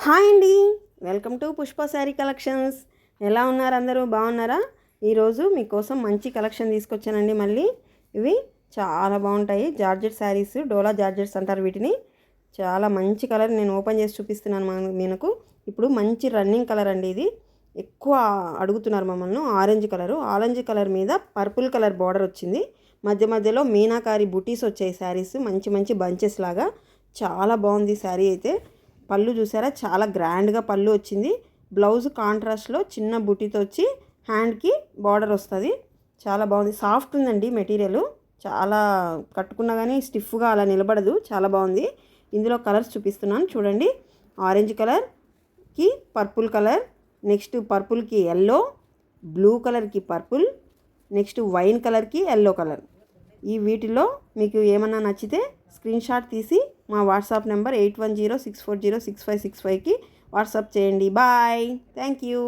Hi అండి, welcome to Pushpa sari collections. ఎలా ఉన్నారు అందరూ? బాగున్నారా? ఈరోజు మీకోసం మంచి కలెక్షన్ తీసుకొచ్చానండి. మళ్ళీ ఇవి చాలా బాగుంటాయి. జార్జెట్ శారీస్, డోలా జార్జెట్స్ అంటారు వీటిని. చాలా మంచి కలర్ నేను ఓపెన్ చేసి చూపిస్తున్నాను మీకు. ఇప్పుడు మంచి రన్నింగ్ కలర్ అండి. ఇది ఎక్కువ అడుగుతున్నారు మమ్మల్ని. ఆరెంజ్ కలర్ మీద పర్పుల్ కలర్ బార్డర్ వచ్చింది. మధ్య మధ్యలో మీనాకారి బుటీస్ వచ్చాయి. శారీస్ మంచి మంచి బంచెస్ లాగా చాలా బాగుంది శారీ అయితే. పళ్ళు చూసారా, చాలా గ్రాండ్గా పళ్ళు వచ్చింది. బ్లౌజ్ కాంట్రాస్ట్లో చిన్న బుటీతో వచ్చి హ్యాండ్కి బార్డర్ వస్తుంది. చాలా బాగుంది. సాఫ్ట్ ఉందండి మెటీరియల్. చాలా కట్టుకున్నా కానీ స్టిఫ్గా అలా నిలబడదు. చాలా బాగుంది. ఇందులో కలర్స్ చూపిస్తున్నాను చూడండి. ఆరెంజ్ కలర్కి పర్పుల్ కలర్, నెక్స్ట్ పర్పుల్కి ఎల్లో, బ్లూ కలర్కి పర్పుల్, నెక్స్ట్ వైన్ కలర్కి ఎల్లో కలర్. ఈ వీటిలో మీకు ఏమన్నా నచ్చితే స్క్రీన్ షాట్ తీసి మా వాట్సాప్ నెంబర్ 8106406565కి వాట్సాప్ చేయండి. Bye, thank you.